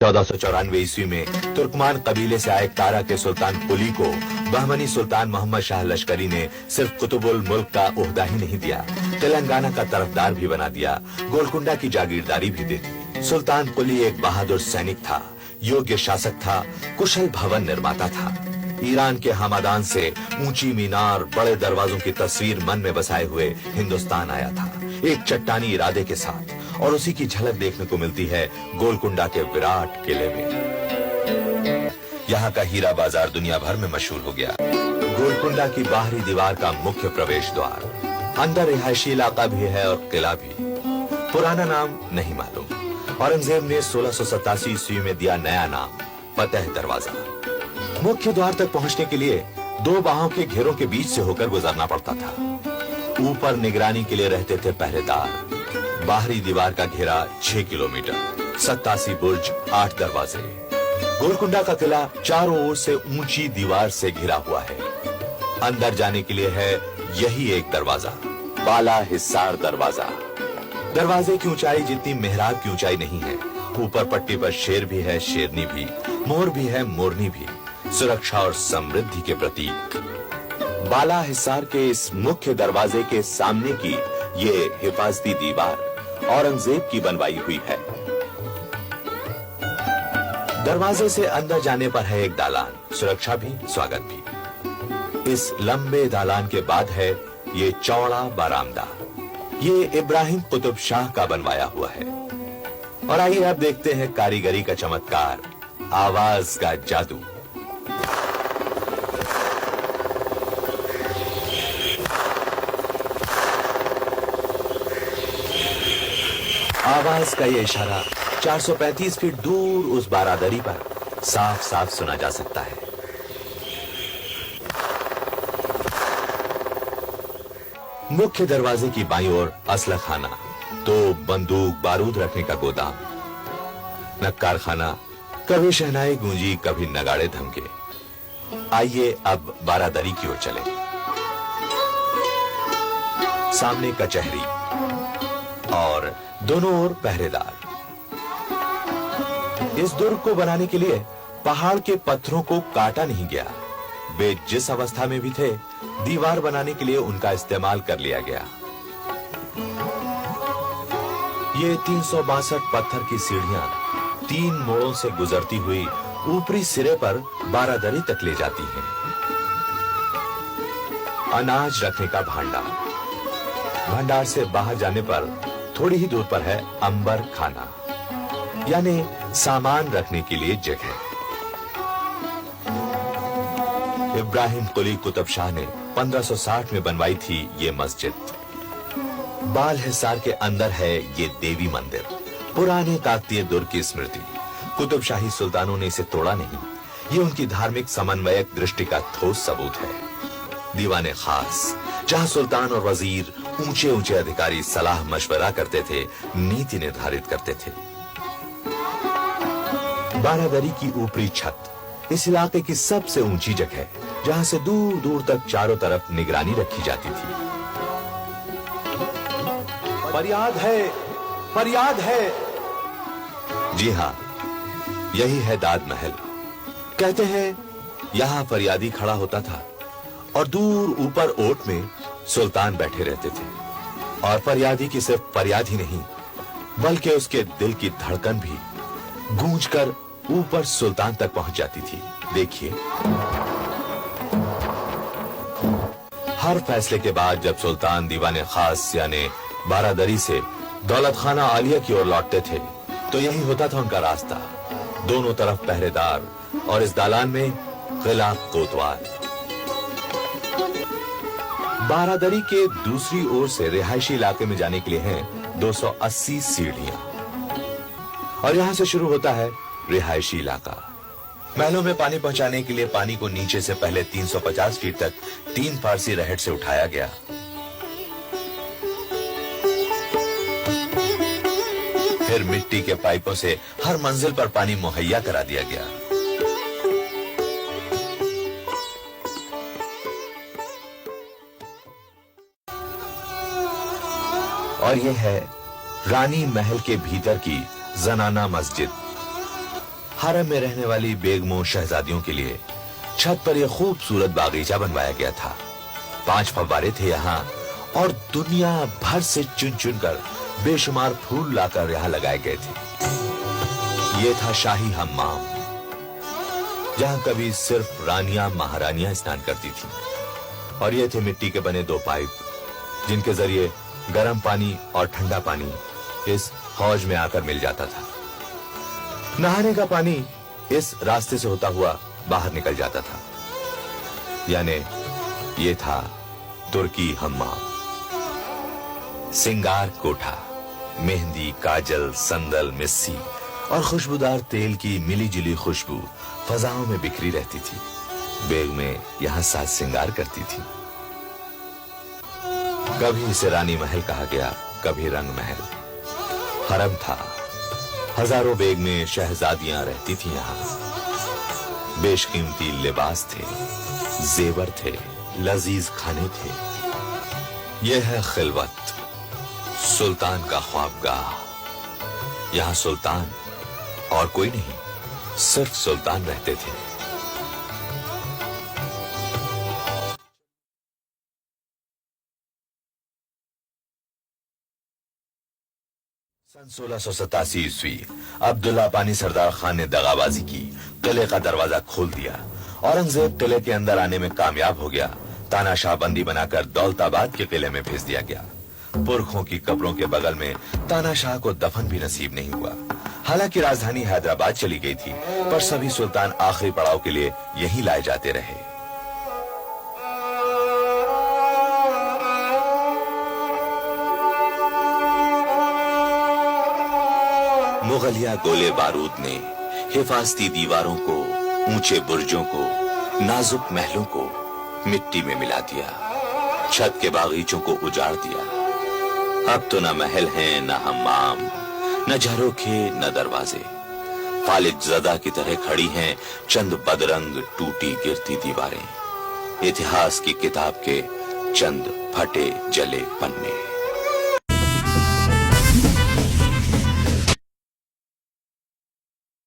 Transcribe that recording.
1494 ईस्वी में तुर्कमान कबीले से आए कारा के सुल्तान कुली को बहमनी सुल्तान मोहम्मद शाह लश्करी ने सिर्फ कुतुबुल मुल्क का ओहदा ही नहीं दिया, तेलंगाना का तरफदार भी बना दिया, गोलकुंडा की जागीरदारी भी दे दी। सुल्तान कुली एक बहादुर सैनिक था, योग्य शासक था, कुशल भवन निर्माता था। ईरान के हमादान से ऊंची मीनार, बड़े दरवाजों की तस्वीर मन में बसाए हुए हिंदुस्तान आया था, एक चट्टानी इरादे के साथ, और उसी की झलक देखने को मिलती है गोलकुंडा के विराट किले में। यहाँ का हीरा बाजार दुनिया भर में मशहूर हो गया। गोलकुंडा की बाहरी दीवार का मुख्य प्रवेश द्वार, अंदर रिहायशी इलाका भी है और किला भी। पुराना नाम नहीं मालूम। औरंगजेब ने 1687 ईस्वी में दिया नया नाम, फतेह दरवाजा। मुख्य द्वार तक पहुंचने के लिए दो बाहों के घेरों के बीच से होकर गुजरना पड़ता था। ऊपर निगरानी के लिए रहते थे पहरेदार। बाहरी दीवार का घेरा 6 किलोमीटर, 87 बुर्ज, 8 दरवाजे। गोलकुंडा का किला चारों ओर से ऊंची दीवार से घिरा हुआ है। अंदर जाने के लिए है यही एक दरवाजा, बाला हिसार दरवाजा। दरवाजे की ऊंचाई जितनी मेहराब की ऊंचाई नहीं है। ऊपर पट्टी पर शेर भी है, शेरनी भी, मोर भी है, मोरनी भी, सुरक्षा और समृद्धि के प्रतीक। बाला हिसार के इस मुख्य दरवाजे के सामने की ये हिफाजती दीवार औरंगजेब की बनवाई हुई है। दरवाजे से अंदर जाने पर है एक दालान, सुरक्षा भी, स्वागत भी। इस लंबे दालान के बाद है ये चौड़ा बरामदा। ये इब्राहिम कुतुब शाह का बनवाया हुआ है। और आइए अब देखते हैं कारीगरी का चमत्कार, आवाज का जादू। आवाज का ये इशारा 435 फीट दूर उस बारादरी पर साफ साफ सुना जा सकता है। मुख्य दरवाजे की बाईं ओर असलह खाना, तो बंदूक बारूद रखने का गोदाम, नक्कार खाना, कभी शहनाई गूंजी, कभी नगाड़े धमके। आइए अब बारादरी की ओर चलें। सामने कचहरी और दोनों ओर पहरेदार। इस दुर्ग को बनाने के लिए पहाड़ के पत्थरों को काटा नहीं गया। वे जिस अवस्था में भी थे, दीवार बनाने के लिए उनका इस्तेमाल कर लिया गया। ये 362 पत्थर की सीढ़ियां 3 मोड़ों से गुजरती हुई ऊपरी सिरे पर बारादरी तक ले जाती हैं। अनाज रखने का भांडार, भंडार से बाहर जाने पर थोड़ी ही दूर पर है अंबर खाना, यानी सामान रखने के लिए जगह। इब्राहिम कुली कुतुब शाह ने 1560 में बनवाई थी ये मस्जिद। बाल हिसार के अंदर है ये देवी मंदिर, पुराने काकतीय दुर्ग की स्मृति। कुतुब शाही सुल्तानों ने इसे तोड़ा नहीं। ये उनकी धार्मिक समन्वयक दृष्टि का ठोस सबूत है। दीवाने खास, जहां सुल्तान और वजीर, ऊंचे ऊंचे अधिकारी सलाह मशवरा करते थे, नीति निर्धारित करते थे। बारादरी की ऊपरी छत इस इलाके की सबसे ऊंची जगह, जहां से दूर दूर तक चारों तरफ निगरानी रखी जाती थी। फरियाद है, फरियाद है। जी हां, यही है दाद महल। कहते हैं यहां फरियादी खड़ा होता था और दूर ऊपर ओट में सुल्तान बैठे रहते थे। और फरियादी की सिर्फ फरियाद ही नहीं, बल्कि उसके दिल की धड़कन भी गूंजकर ऊपर सुल्तान तक पहुंच जाती थी। देखिए, हर फैसले के बाद जब सुल्तान दीवाने खास यानी बारादरी से दौलत खाना आलिया की ओर लौटते थे, तो यही होता था उनका रास्ता। दोनों तरफ पहरेदार और इस दालान में किला कोतवाल। बारादरी के दूसरी ओर से रिहायशी इलाके में जाने के लिए हैं 280 सीढ़ियां, और यहां से शुरू होता है रिहायशी इलाका। महलों में पानी पहुंचाने के लिए पानी को नीचे से पहले 350 फीट तक 3 फारसी रहट से उठाया गया। फिर मिट्टी के पाइपों से हर मंजिल पर पानी मुहैया करा दिया गया। और यह है रानी महल के भीतर की जनाना मस्जिद। हरम में रहने वाली बेगमों शहजादियों के लिए छत पर यह खूबसूरत बागीचा बनवाया गया था। 5 फव्वारे थे यहाँ और दुनिया भर से चुन चुन कर बेशुमार फूल लाकर यहाँ लगाए गए थे। ये था शाही हम्माम, जहाँ कभी सिर्फ रानियां महारानियां स्नान करती थी। और ये थे मिट्टी के बने 2 पाइप, जिनके जरिए गर्म पानी और ठंडा पानी इस हौज में आकर मिल जाता था। नहाने का पानी इस रास्ते से होता हुआ बाहर निकल जाता था। यानी ये था तुर्की हम्माम। सिंगार कोठा, मेहंदी, काजल, संदल, मिस्सी और खुशबूदार तेल की मिली जुली खुशबू फजाओं में बिखरी रहती थी। बेगमें यहां साज सिंगार करती थी। कभी इसे रानी महल कहा गया, कभी रंग महल। हरम था, हजारों बेगमें शहजादियां रहती थी यहाँ। बेशकीमती लिबास थे, जेवर थे, लजीज खाने थे। यह है खिलवत, सुल्तान का ख्वाबगाह। यहां सुल्तान और कोई नहीं, सिर्फ सुल्तान रहते थे। सन 1687 ईस्वी अब्दुल्ला पानी सरदार खान ने दगाबाजी की, किले का दरवाजा खोल दिया। औरंगजेब किले के अंदर आने में कामयाब हो गया। तानाशाह बंदी बनाकर दौलताबाद के किले में भेज दिया गया। पुरखों की कब्रों के बगल में तानाशाह को दफन भी नसीब नहीं हुआ। हालांकि राजधानी हैदराबाद चली गई थी, पर सभी सुल्तान आखिरी पड़ाव के लिए यहीं लाए जाते रहे। मुगलिया गोले बारूद ने हिफाजती दीवारों को, ऊंचे बुर्जों को, नाजुक महलों को मिट्टी में मिला दिया। छत के बागीचों को उजाड़ दिया। अब तो न महल हैं, न हम्माम, न झरोखे, न दरवाजे। फालिज ज़दा की तरह खड़ी हैं चंद बदरंग टूटी गिरती दीवारें। इतिहास की किताब के चंद फटे जले पन्ने।